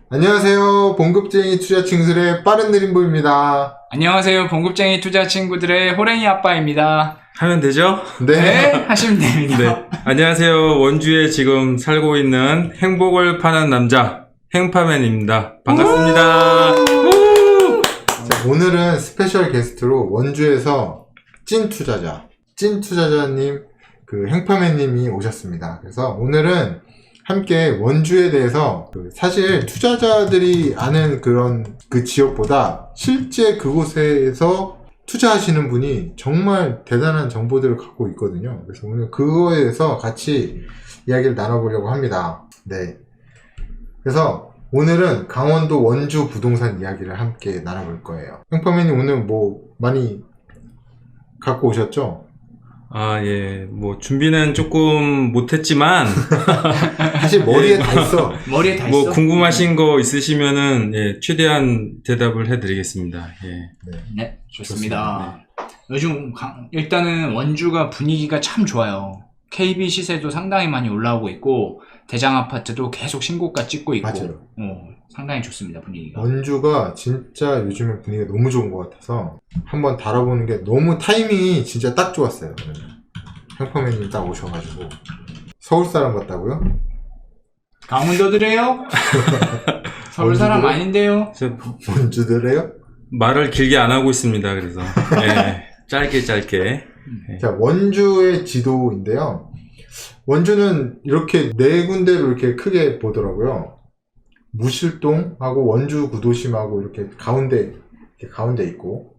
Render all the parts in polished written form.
안녕하세요. 봉급쟁이 투자 친구들의 빠른 느림보입니다. 안녕하세요. 봉급쟁이 투자 친구들의 호랭이 아빠입니다. 하면 되죠? 네, 하시면 됩니다. 네. 안녕하세요. 원주에 지금 살고 있는 행복을 파는 남자, 행파맨입니다. 반갑습니다. 자, 오늘은 스페셜 게스트로 원주에서 찐 투자자님, 행파맨님이 오셨습니다. 그래서 오늘은 함께 원주에 대해서 사실 투자자들이 아는 그런 그 지역보다 실제 그곳에서 투자하시는 분이 정말 대단한 정보들을 갖고 있거든요. 그래서 오늘 그거에 대해서 같이 이야기를 나눠보려고 합니다. 네. 그래서 오늘은 강원도 원주 부동산 이야기를 함께 나눠볼 거예요. 행파맨님 오늘 뭐 많이 갖고 오셨죠? 아, 예. 뭐, 준비는 조금 못했지만, 사실 머리에 다 있어. 머리에 다 뭐, 있어? 궁금하신 거 있으시면은, 예, 최대한 대답을 해드리겠습니다. 예. 네, 좋습니다. 요즘 일단은 원주가 분위기가 참 좋아요. KB 시세도 상당히 많이 올라오고 있고 대장 아파트도 계속 신고가 찍고 있고 맞아요. 상당히 좋습니다, 분위기가. 원주가 진짜 요즘에 분위기가 너무 좋은 것 같아서 한번 달아보는 게 너무 타이밍이 진짜 딱 좋았어요. 행파맨님 딱 오셔가지고. 서울 사람 같다고요? 강원도들이에요? 서울 사람 원주들? 아닌데요? 그래서 원주들래요? 말을 길게 안 하고 있습니다. 그래서, 예. 짧게. 예. 자, 원주의 지도인데요. 원주는 이렇게 네 군데로 이렇게 크게 보더라고요. 무실동하고 원주 구도심하고 이렇게 가운데 있고,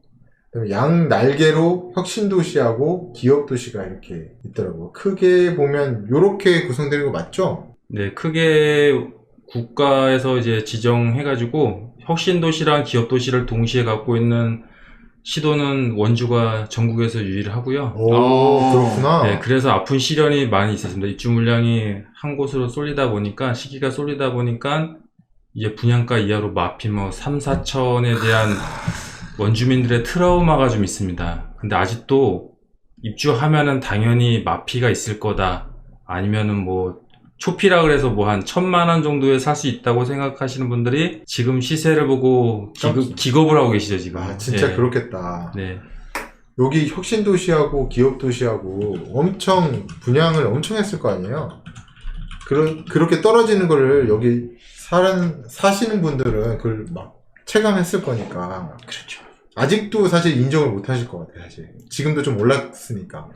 그다음에 양 날개로 혁신도시하고 기업도시가 이렇게 있더라고요. 크게 보면 이렇게 구성되는 거 맞죠? 네, 크게 국가에서 이제 지정해가지고, 혁신도시랑 기업도시를 동시에 갖고 있는 시도는 원주가 전국에서 유일하고요. 오, 그렇구나. 네, 그래서 아픈 시련이 많이 있었습니다. 입주 물량이 한 곳으로 쏠리다 보니까, 시기가 쏠리다 보니까, 이제 분양가 이하로 마피 3, 4천에 대한 원주민들의 트라우마가 좀 있습니다. 근데 아직도 입주하면은 당연히 마피가 있을 거다. 아니면은 뭐, 초피라 그래서 뭐 한 1,000만 원 정도에 살 수 있다고 생각하시는 분들이 지금 시세를 보고 기겁을 하고 계시죠, 지금. 아, 진짜 예. 그렇겠다. 네. 여기 혁신도시하고 기업도시하고 엄청 분양을 엄청 했을 거 아니에요? 그렇게 떨어지는 거를 여기 사시는 분들은 그걸 막 체감했을 거니까. 그렇죠. 아직도 사실 인정을 못 하실 것 같아요, 사실. 지금도 좀 올랐으니까.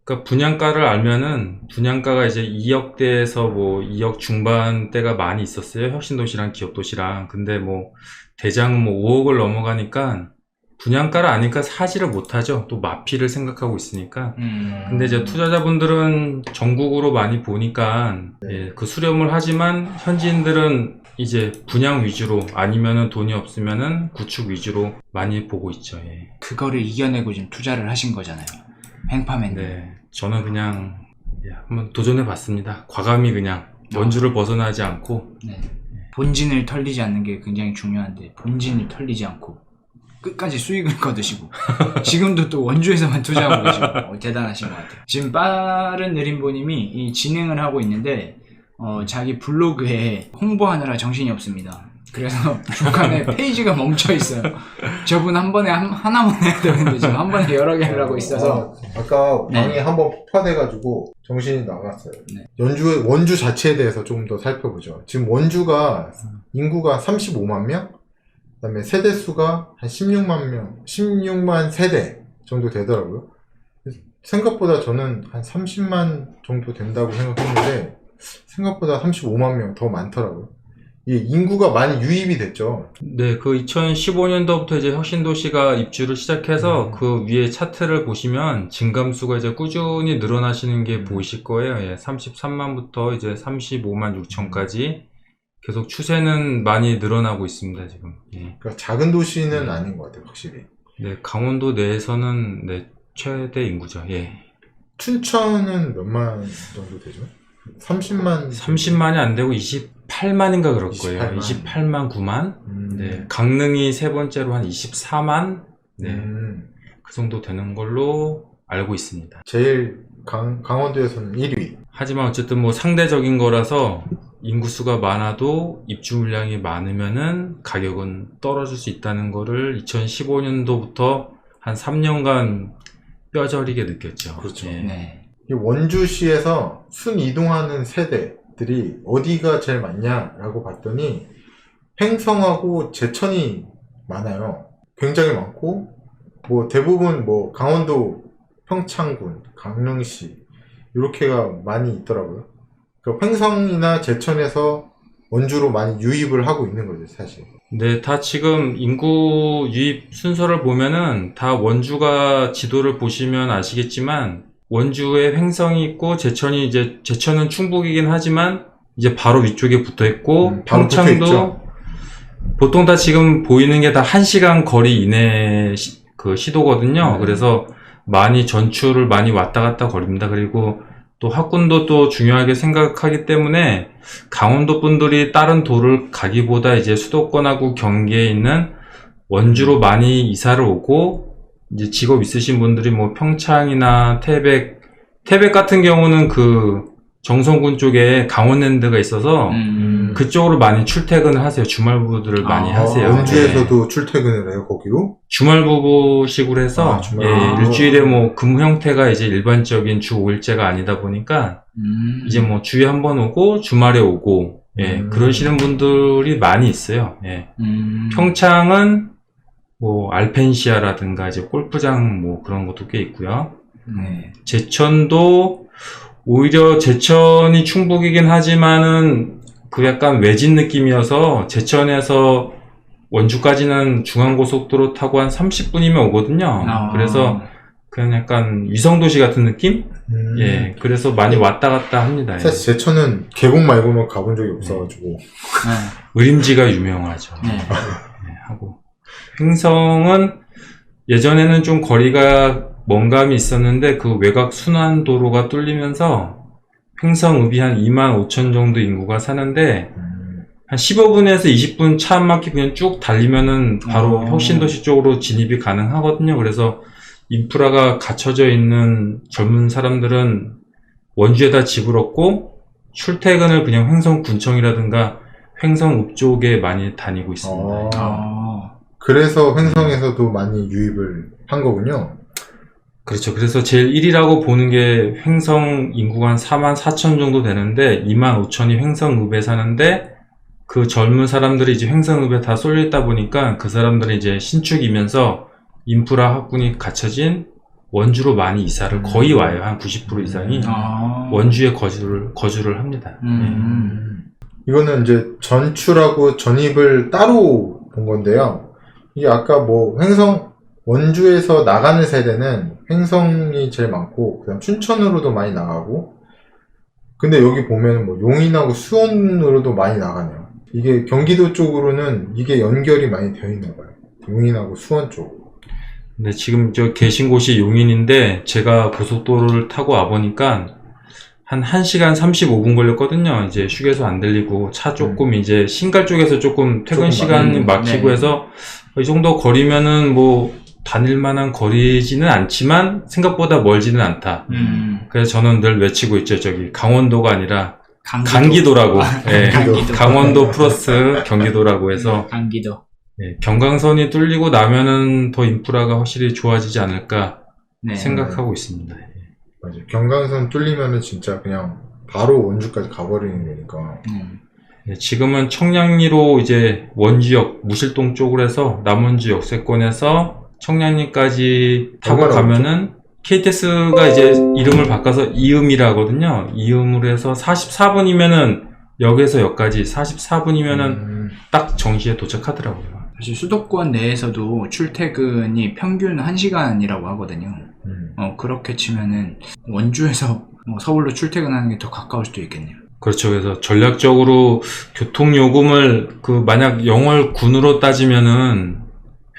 그러니까 분양가를 알면은 분양가가 이제 2억대에서 뭐 2억 중반대가 많이 있었어요. 혁신도시랑 기업도시랑. 근데 뭐 대장은 뭐 5억을 넘어가니까 분양가를 아니까 사지를 못하죠. 또 마피를 생각하고 있으니까. 근데 이제 투자자분들은 전국으로 많이 보니까 예, 그 수렴을 하지만 현지인들은 이제 분양 위주로 아니면은 돈이 없으면은 구축 위주로 많이 보고 있죠. 예. 그거를 이겨내고 지금 투자를 하신 거잖아요, 행파맨. 네, 저는 그냥 한번 도전해 봤습니다. 과감히 그냥 원주를 벗어나지 않고. 네. 본진을 털리지 않는 게 굉장히 중요한데 본진을 털리지 않고 끝까지 수익을 거두시고 지금도 또 원주에서만 투자하고 계시고 대단하신 것 같아요. 지금 빠른 느림보님이 이 진행을 하고 있는데 자기 블로그에 홍보하느라 정신이 없습니다. 그래서 중간에 페이지가 멈춰 있어요. 저분 한 번에 하나만 해야 되는데 지금 한 번에 여러 개를 하고 있어서. 아까 방이 네. 한번 폭파돼가지고 정신이 나갔어요. 네. 원주 자체에 대해서 조금 더 살펴보죠. 지금 원주가 인구가 35만 명? 그 다음에 세대 수가 한 16만 명, 16만 세대 정도 되더라고요. 생각보다 저는 한 30만 정도 된다고 생각했는데, 생각보다 35만 명 더 많더라고요. 이 인구가 많이 유입이 됐죠. 네, 그 2015년도부터 이제 혁신도시가 입주를 시작해서 그 위에 차트를 보시면 증감수가 이제 꾸준히 늘어나시는 게 보이실 거예요. 예, 33만부터 이제 35만 6천까지 계속 추세는 많이 늘어나고 있습니다, 지금. 예. 그러니까 작은 도시는 아닌 것 같아요, 확실히. 네, 강원도 내에서는 네, 최대 인구죠. 예. 춘천은 몇만 정도 되죠? 30만? 30만이 안 되고 28만인가 그럴 거예요. 28만. 28만 9만. 네. 강릉이 세 번째로 한 24만. 네. 그 정도 되는 걸로 알고 있습니다. 제일 강원도에서는 1위. 하지만 어쨌든 뭐 상대적인 거라서 인구수가 많아도 입주 물량이 많으면은 가격은 떨어질 수 있다는 거를 2015년도부터 한 3년간 뼈저리게 느꼈죠. 그렇죠. 예. 네. 이 원주시에서 순 이동하는 세대들이 어디가 제일 많냐라고 봤더니 횡성하고 제천이 많아요. 굉장히 많고 뭐 대부분 뭐 강원도 평창군, 강릉시 이렇게가 많이 있더라고요. 그러니까 횡성이나 제천에서 원주로 많이 유입을 하고 있는 거죠, 사실. 네, 다 지금 인구 유입 순서를 보면은 다 원주가 지도를 보시면 아시겠지만 원주에 횡성이 있고 제천이 이제 제천은 충북이긴 하지만 이제 바로 위쪽에 붙어 있고 바로 붙어 평창도 있죠. 보통 다 지금 보이는 게 다 1시간 거리 이내 그 시도거든요. 그래서 많이 전출을 많이 왔다 갔다 거립니다. 그리고 또 학군도 또 중요하게 생각하기 때문에 강원도 분들이 다른 도를 가기보다 이제 수도권하고 경계에 있는 원주로 많이 이사를 오고 이제 직업 있으신 분들이 뭐 평창이나 태백 같은 경우는 그 정선군 쪽에 강원랜드가 있어서 그쪽으로 많이 출퇴근을 하세요. 주말부부들을 많이 하세요. 원주에서도 네. 출퇴근을 해요, 거기로? 주말부부식으로 해서 주말부부. 예, 일주일에 뭐 근무 형태가 이제 일반적인 주 5일제가 아니다 보니까 이제 뭐 주에 한 번 오고 주말에 오고 예, 그러시는 분들이 많이 있어요. 예. 평창은 뭐 알펜시아라든가 이제 골프장 뭐 그런 것도 꽤 있고요. 네. 제천도 오히려 제천이 충북이긴 하지만은 그 약간 외진 느낌이어서 제천에서 원주까지는 중앙고속도로 타고 한 30분이면 오거든요. 그래서 그냥 약간 위성도시 같은 느낌? 예, 그래서 많이 왔다 갔다 합니다. 예. 사실 제천은 계곡 말고는 가본 적이 없어가지고. 의림지가 유명하죠. 네. 예, 하고 횡성은 예전에는 좀 거리가 먼 감이 있었는데 그 외곽 순환도로가 뚫리면서 횡성읍이 한 25,000 정도 인구가 사는데 한 15분에서 20분 차 한 바퀴 그냥 쭉 달리면은 바로 혁신도시 쪽으로 진입이 가능하거든요. 그래서 인프라가 갖춰져 있는 젊은 사람들은 원주에다 집을 얻고 출퇴근을 그냥 횡성군청이라든가 횡성읍 쪽에 많이 다니고 있습니다. 그래서 횡성에서도 많이 유입을 한 거군요. 그렇죠. 그래서 제일 1위라고 보는 게 횡성 인구가 한 44,000 정도 되는데 25,000이 횡성읍에 사는데 그 젊은 사람들이 이제 횡성읍에 다 쏠려 있다 보니까 그 사람들이 이제 신축이면서 인프라 확군이 갖춰진 원주로 많이 이사를 거의 와요. 한 90% 이상이 원주에 거주를 합니다. 이거는 이제 전출하고 전입을 따로 본 건데요. 이게 아까 뭐 원주에서 나가는 세대는 횡성이 제일 많고 그다음 춘천으로도 많이 나가고 근데 여기 보면 뭐 용인하고 수원으로도 많이 나가네요. 이게 경기도 쪽으로는 이게 연결이 많이 되어 있나 봐요. 용인하고 수원 쪽. 네, 지금 저 계신 곳이 용인인데 제가 고속도로를 타고 와보니까 한 1시간 35분 걸렸거든요. 이제 휴게소 안 들리고 차 조금 이제 신갈 쪽에서 조금 퇴근 시간이 막히고 해서 이 정도 거리면은 뭐 다닐만한 거리지는 않지만 생각보다 멀지는 않다. 그래서 저는 늘 외치고 있죠. 저기 강원도가 아니라 강기도라고. 예, 강원도 플러스 경기도라고 해서 강기도. 예, 경강선이 뚫리고 나면은 더 인프라가 확실히 좋아지지 않을까 생각하고 있습니다. 맞아요. 경강선 뚫리면은 진짜 그냥 바로 원주까지 가버리는 거니까. 예, 지금은 청량리로 이제 원주역 무실동 쪽으로 해서 남원주 역세권에서 청량리까지 타고 가면은 KTX가 이제 이름을 바꿔서 이음이라거든요. 이음으로 해서 44분이면은 역에서 역까지 44분이면은 딱 정시에 도착하더라고요. 사실 수도권 내에서도 출퇴근이 평균 1시간이라고 하거든요. 그렇게 치면은 원주에서 서울로 출퇴근하는 게 더 가까울 수도 있겠네요. 그렇죠. 그래서 전략적으로 교통요금을 만약 영월군으로 따지면은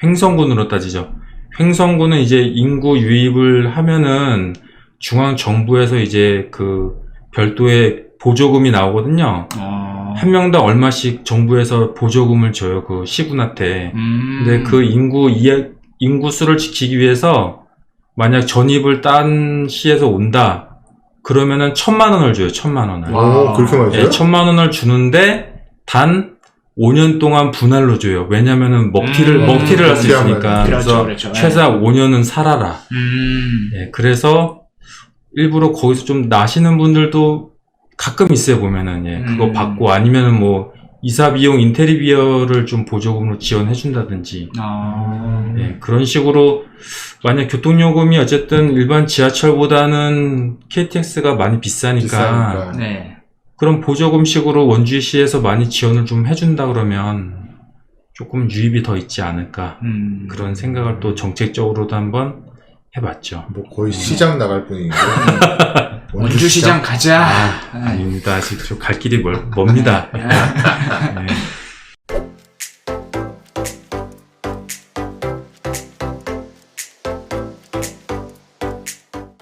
횡성군으로 따지죠. 횡성군은 이제 인구 유입을 하면은 중앙정부에서 이제 그 별도의 보조금이 나오거든요. 한 명당 얼마씩 정부에서 보조금을 줘요. 그 시군한테. 근데 그 인구수를 지키기 위해서 만약 전입을 딴 시에서 온다. 그러면은 1,000만 원을 줘요. 1,000만 원을. 오, 그렇게 많이 줘요? 예, 1,000만 원을 주는데 단 5년 동안 분할로 줘요. 왜냐면은 먹튀를 할 수 먹튀하면. 있으니까. 그렇죠, 그래서 그렇죠. 최소 5년은 살아라. 예, 그래서 일부러 거기서 좀 나시는 분들도 가끔 있어요, 보면은. 예, 그거 받고 아니면은 뭐 이사 비용, 인테리어를 좀 보조금으로 지원해 준다든지. 예, 그런 식으로 만약 교통요금이 어쨌든 일반 지하철보다는 KTX가 많이 비싸니까 네. 그런 보조금식으로 원주시에서 많이 지원을 좀 해준다 그러면 조금 유입이 더 있지 않을까 그런 생각을 또 정책적으로도 한번 해봤죠. 뭐 거의 시장 나갈 뿐이고. 원주시장 가자. 아닙니다. 아직 좀 갈 길이 멉니다. 네.